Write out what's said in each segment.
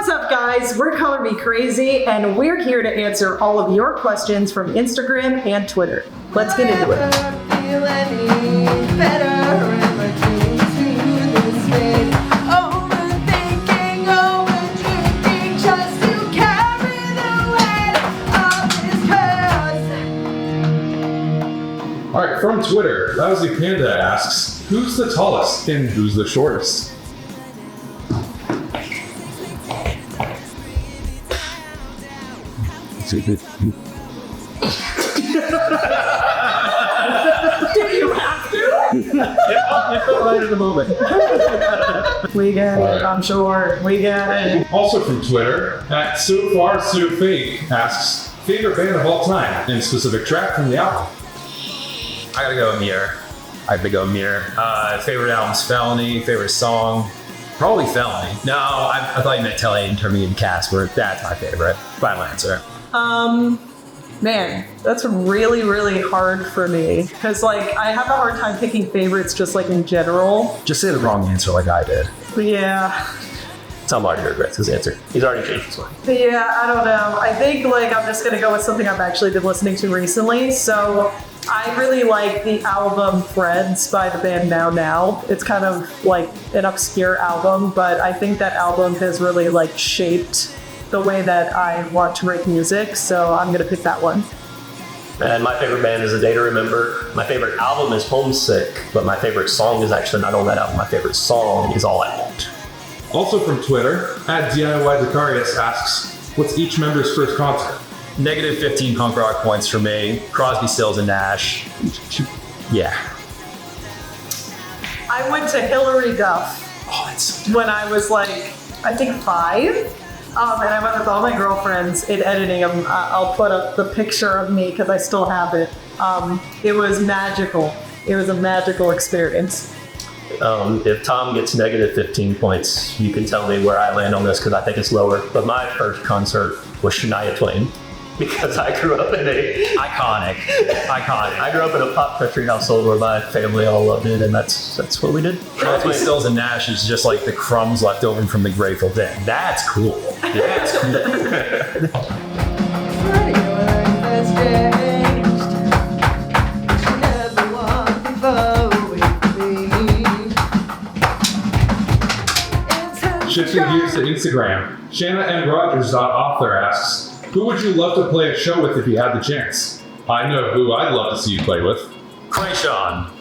What's up, guys? We're ColorMeKrazy, and we're here to answer all of your questions from Instagram and Twitter. Let's get into it. All right, from Twitter, Lousy Panda asks, who's the tallest and who's the shortest? Do you have to? I felt right at the moment. We get it, I'm sure. We get it. Also from Twitter, at So Far So Fake asks, favorite band of all time and specific track from the album? I gotta go Mirror. I have to go Mirror. Favorite album's Felony. Favorite song, probably Felony. No, I thought you meant Tell Aiden Turn Me Into Casper. That's my favorite. Final answer. Man, that's really, really hard for me. Because, like, I have a hard time picking favorites just, like, in general. Just say the wrong answer like I did. But yeah. Tell Marty he regrets his answer. He's already changed his mind. Yeah, I don't know. I think, like, I'm just gonna go with something I've actually been listening to recently. So I really like the album Threads by the band Now Now. It's kind of like an obscure album, but I think that album has really, like, shaped the way that I want to write music, so I'm gonna pick that one. And my favorite band is A Day to Remember. My favorite album is Homesick, but my favorite song is actually not on that album. My favorite song is All I Want. Also from Twitter, at DIY Zacharias asks, what's each member's first concert? Negative 15 punk rock points for me. Crosby, Stills, and Nash. Yeah. I went to Hillary Duff when I was like, I think 5. And I went with all my girlfriends in editing them. I'll put up the picture of me because I still have it. It was magical. It was a magical experience. If Tom gets negative 15 points, you can tell me where I land on this because I think it's lower. But my first concert was Shania Twain because I grew up in Iconic. I grew up in a pop country household where my family all loved it, and that's what we did. Crosby, Stills, and Nash is just like the crumbs left over from the Grateful Dead. That's cool. That's cool. Shifting gears to Instagram, Shanna N. Rogers.author asks, who would you love to play a show with if you had the chance? I know who I'd love to see you play with. Krayshawn.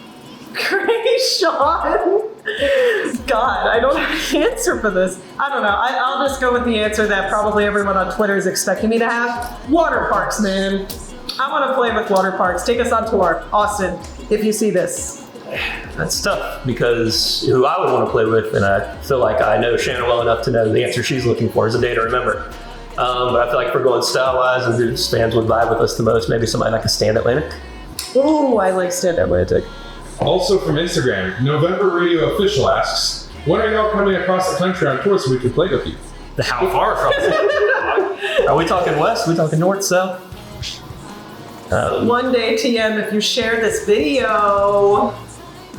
Krayshawn? God, I don't have an answer for this. I don't know. I'll just go with the answer that probably everyone on Twitter is expecting me to have. Water parks, man. I want to play with water parks. Take us on tour. Austin, if you see this. That's tough because who I would want to play with, and I feel like I know Shanna well enough to know the answer she's looking for is A Day to Remember. But I feel like if we're going style-wise and whose fans would vibe with us the most, maybe somebody like a Stand Atlantic. Ooh, I like Stand Atlantic. Also from Instagram, November Radio Official asks, when are y'all coming across the country on tour so we can play with you? How far from it? Are we talking west? Are we talking north, south? One day, TM, if you share this video,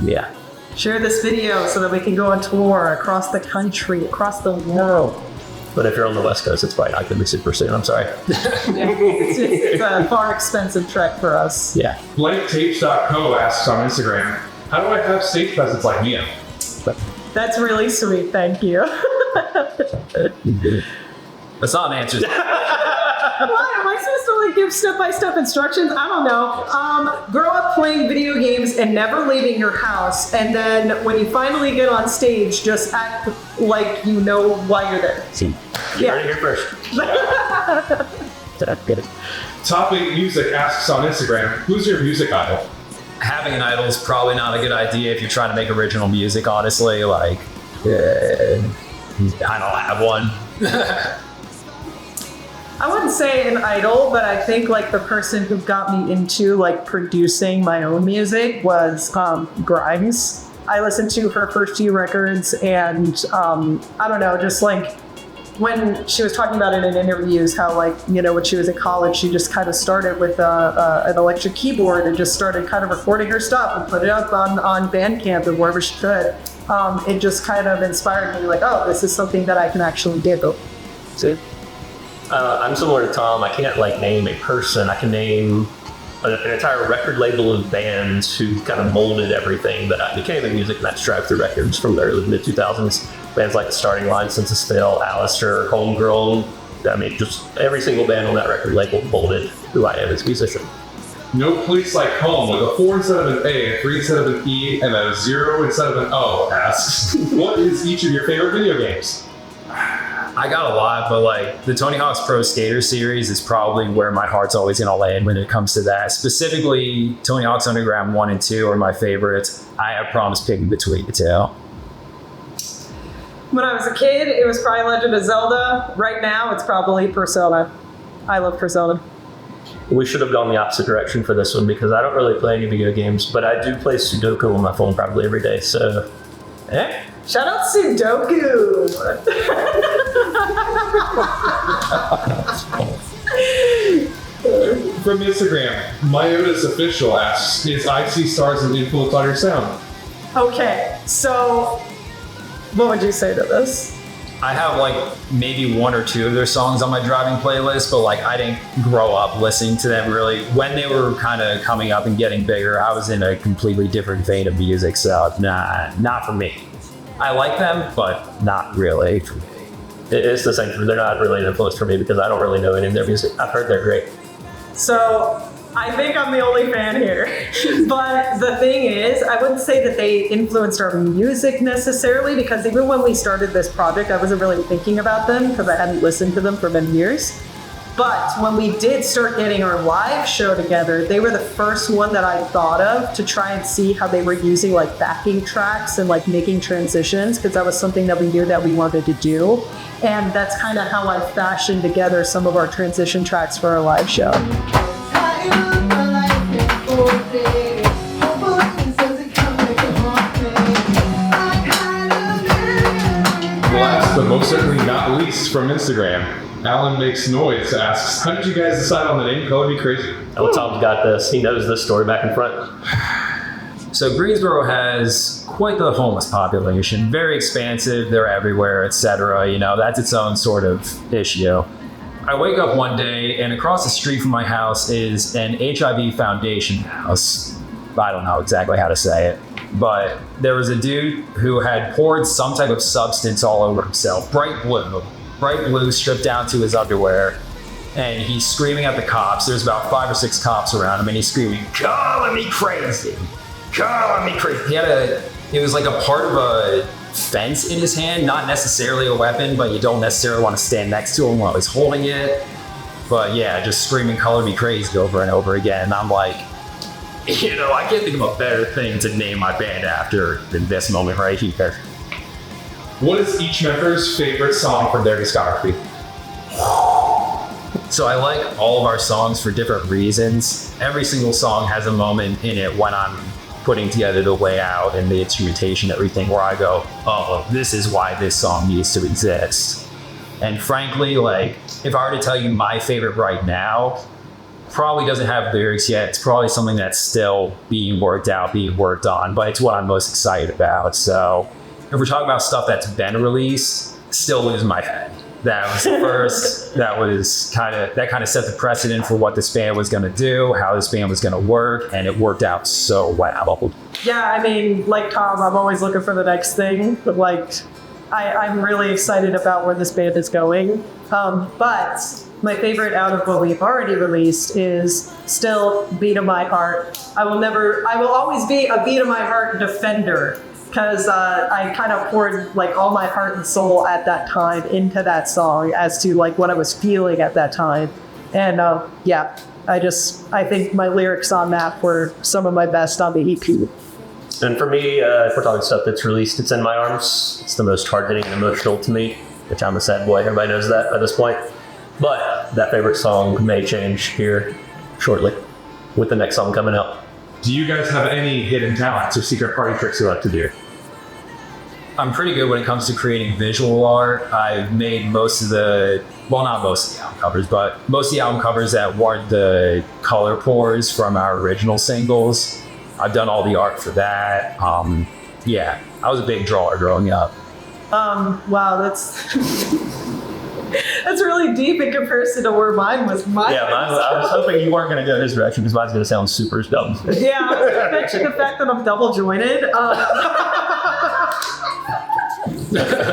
Yeah. share this video so that we can go on tour across the country, across the world. But if you're on the West Coast, it's probably not going to be super soon. I'm sorry. It's a far expensive trek for us. Yeah. BlankTapes.co asks on Instagram, how do I have stage presence like Mia? That's really sweet, thank you. That's not an answer. What? Am I supposed to like give step-by-step instructions? I don't know. Grow up playing video games and never leaving your house, and then when you finally get on stage, just act like you know why you're there. See, you heard it here first. Get it. Top 8 Music asks on Instagram, who's your music idol? Having an idol is probably not a good idea if you're trying to make original music, honestly. Like, I don't have one. I wouldn't say an idol, but I think like the person who got me into like producing my own music was Grimes. I listened to her first few records and I don't know, just like when she was talking about it in interviews, how like, you know, when she was in college, she just kind of started with an electric keyboard and just started kind of recording her stuff and put it up on Bandcamp and wherever she could. It just kind of inspired me like, oh, this is something that I can actually do. See? I'm similar to Tom. I can't like name a person. I can name an entire record label of bands who kind of molded everything that I became in music, and that's Drive-Thru Records from the early mid 2000s. Bands like The Starting Line, Census Fail, Alistair, Homegrown. I mean, just every single band on that record label molded who I am as a musician. No Place Like Home with a 4 instead of an A, a 3 instead of an E, and a 0 instead of an O asks, what is each of your favorite video games? I got a lot, but like the Tony Hawk's Pro Skater series is probably where my heart's always going to land when it comes to that. Specifically, Tony Hawk's Underground 1 and 2 are my favorites. I have problems picking between the two. When I was a kid, it was probably Legend of Zelda. Right now, it's probably Persona. I love Persona. We should have gone the opposite direction for this one because I don't really play any video games, but I do play Sudoku on my phone probably every day, so... Shout out Sudoku! From Instagram, Myotis Official asks, is I See Stars an influence on your sound? Okay, so what would you say to this? I have like maybe 1 or 2 of their songs on my driving playlist, but like I didn't grow up listening to them really. When they were kind of coming up and getting bigger, I was in a completely different vein of music, so not for me. I like them, but not really for me. It's the same for me. They're not really an influence for me because I don't really know any of their music. I've heard they're great. So I think I'm the only fan here. But the thing is, I wouldn't say that they influenced our music necessarily, because even when we started this project, I wasn't really thinking about them because I hadn't listened to them for many years. But when we did start getting our live show together, they were the first one that I thought of to try and see how they were using like backing tracks and like making transitions, because that was something that we knew that we wanted to do. And that's kind of how I fashioned together some of our transition tracks for our live show. Last but most certainly not least, from Instagram, Alan Makes Noise asks, how did you guys decide on the name ColorMeKrazy? Oh, Tom's got this. He knows this story back and front. So Greensboro has quite the homeless population, very expansive, they're everywhere, etc. You know, that's its own sort of issue. I wake up one day and across the street from my house is an HIV Foundation house. I don't know exactly how to say it, but there was a dude who had poured some type of substance all over himself, bright blue, stripped down to his underwear, and he's screaming at the cops. There's about 5 or 6 cops around him, and he's screaming, "ColorMeKrazy! ColorMeKrazy!" It was like a part of a fence in his hand, not necessarily a weapon, but you don't necessarily want to stand next to him while he's holding it. But yeah, just screaming "ColorMeKrazy" over and over again. And I'm like, you know, I can't think of a better thing to name my band after than this moment right here. What is each member's favorite song from their discography? So I like all of our songs for different reasons. Every single song has a moment in it when I'm putting together the layout and the instrumentation, everything, where I go, oh, this is why this song needs to exist. And frankly, like, if I were to tell you my favorite right now, probably doesn't have lyrics yet. It's probably something that's still being worked out, being worked on, but it's what I'm most excited about. So if we're talking about stuff that's been released, Still Lose My Head. That was the first. That kind of set the precedent for what this band was going to do, how this band was going to work, and it worked out so well. Yeah, I mean, like Tom, I'm always looking for the next thing, but like, I'm really excited about where this band is going. But my favorite out of what we've already released is still Beat of My Heart. I will always be a Beat of My Heart defender, because I kind of poured like all my heart and soul at that time into that song as to like what I was feeling at that time. And yeah, I think my lyrics on that were some of my best on the EP. And for me, if we're talking stuff that's released, it's In My Arms. It's the most hard-hitting and emotional to me, which I'm a sad boy. Everybody knows that at this point. But that favorite song may change here shortly with the next song coming out. Do you guys have any hidden talents or secret party tricks you like to do? I'm pretty good when it comes to creating visual art. I've made most of the, well, not most of the album covers, but most of the album covers that weren't the color pours from our original singles. I've done all the art for that. Yeah, I was a big drawer growing up. Wow, that's That's really deep in comparison to where mine was. I was hoping you weren't going to go this direction because mine's going to sound super dumb. Yeah, I was gonna mention the fact that I'm double jointed.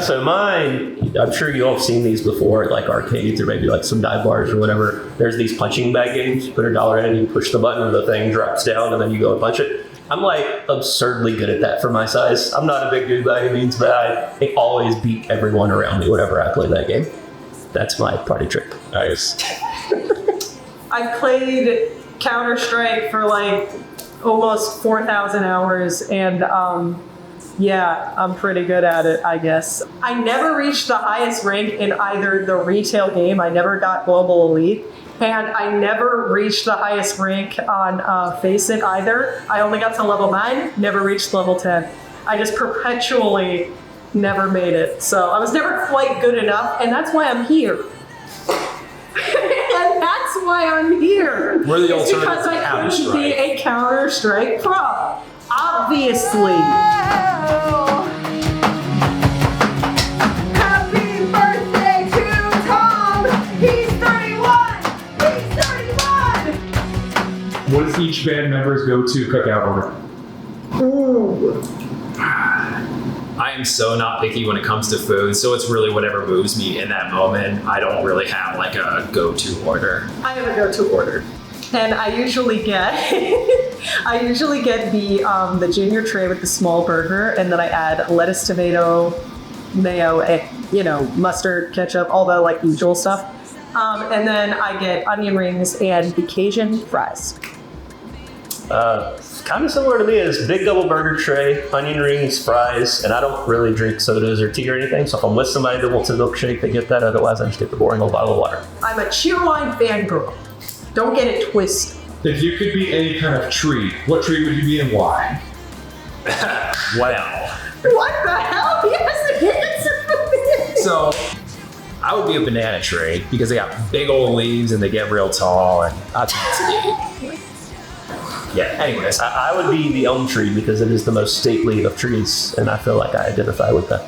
So mine, I'm sure you all have seen these before at like arcades or maybe like some dive bars or whatever. There's these punching bag games. You put $1 in and you push the button and the thing drops down and then you go and punch it. I'm like absurdly good at that for my size. I'm not a big dude by any means, but I always beat everyone around me whenever I play that game. That's my party trick. Nice. I played Counter-Strike for like almost 4,000 hours, and yeah, I'm pretty good at it, I guess. I never reached the highest rank in either the retail game. I never got Global Elite. And I never reached the highest rank on Face It either. I only got to level 9, never reached level 10. I just perpetually never made it. So I was never quite good enough, and that's why I'm here. And that's why I'm here. We're the it's alternative because to I couldn't Counter-Strike. be a Counter-Strike pro. Obviously. Happy birthday to Tom! He's 31! He's 31! What is each band member's go-to cookout order? I am so not picky when it comes to food, so it's really whatever moves me in that moment. I don't really have like a go-to order. I have a go-to order, and I usually get the junior tray with the small burger, and then I add lettuce, tomato, mayo, and mustard, ketchup, all the like usual stuff, and then I get onion rings and the Cajun fries. Kind of similar to me is big double burger tray, onion rings, fries, and I don't really drink sodas or tea or anything. So if I'm with somebody that wants a milkshake, they get that. Otherwise, I just get the boring old bottle of water. I'm a cheerwine fangirl. Don't get it twisted. If you could be any kind of tree, what tree would you be and why? Wow. What the hell? Yes, it is. So I would be a banana tree because they got big old leaves and they get real tall, and that's yeah. Anyways, I would be the elm tree because it is the most stately of trees, and I feel like I identify with that.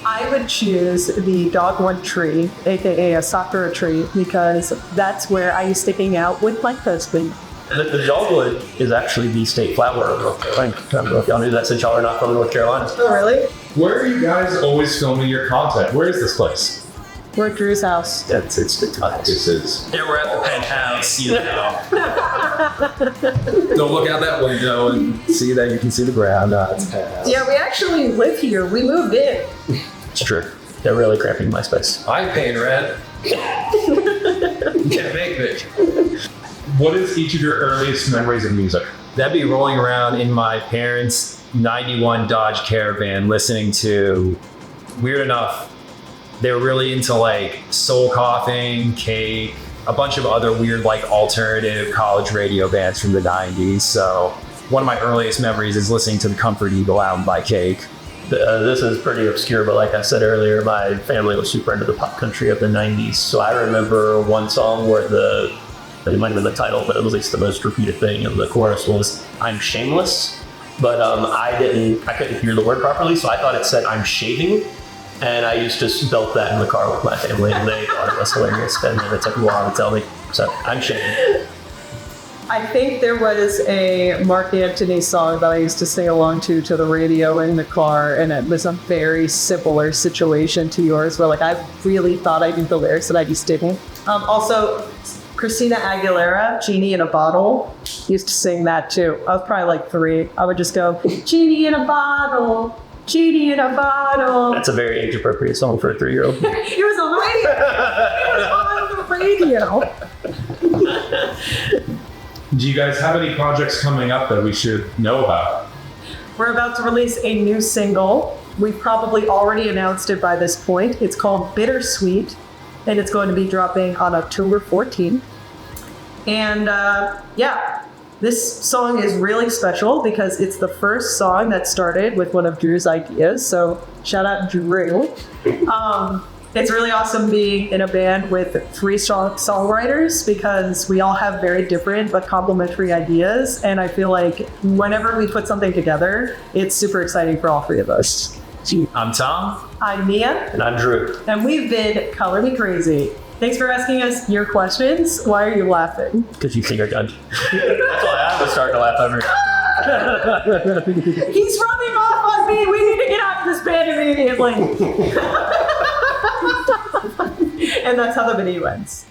I would choose the dogwood tree, aka a sakura tree, because that's where I used to hang out with my husband. The dogwood is actually the state flower of North Carolina. I don't know if y'all knew that since y'all are not from North Carolina. Oh, really? Where are you guys always filming your content? Where is this place? We're at Drew's house. It's the This is. yeah, we're at the penthouse, you know. Don't look out that window and see that you can see the ground. It's a penthouse. Yeah, we actually live here. We moved in. It's true. They're really cramping my space. I'm paying rent. Can't make it. What is each of your earliest memories of music? That'd be rolling around in my parents' 91 Dodge Caravan listening to, weird enough, they were really into like Soul Coughing, Cake, a bunch of other weird like alternative college radio bands from the 90s. So one of my earliest memories is listening to the Comfort Eagle album by Cake. This is pretty obscure, but like I said earlier, my family was super into the pop country of the 90s. So I remember one song where it might have been the title, but it was at least the most repeated thing in the chorus was "I'm shameless," but I couldn't hear the word properly, so I thought it said "I'm shaving," and I used to belt that in the car with my family, and they thought it was hilarious, and it took a while to tell me. So I'm shaving. I think there was a Mark Anthony song that I used to sing along to the radio in the car, and it was a very similar situation to yours, where like I really thought I knew the lyrics and I just didn't. Also, Christina Aguilera, Genie in a Bottle, used to sing that too. I was probably like 3. I would just go, Genie in a bottle, Genie in a bottle. That's a very age-appropriate song for a 3-year-old. It was on the radio. It was on the radio. Do you guys have any projects coming up that we should know about? We're about to release a new single. We've probably already announced it by this point. It's called Bittersweet, and it's going to be dropping on October 14th. And yeah, this song is really special because it's the first song that started with one of Drew's ideas. So shout out Drew. It's really awesome being in a band with 3 songwriters because we all have very different but complementary ideas. And I feel like whenever we put something together, it's super exciting for all 3 of us. I'm Tom. I'm Mia, And I'm Drew. and we've been Color Me Crazy. Thanks for asking us your questions. Why are you laughing? Because you think you're done. That's why I was starting to laugh over. He's rubbing off on me. We need to get out of this band immediately. And that's how the video ends.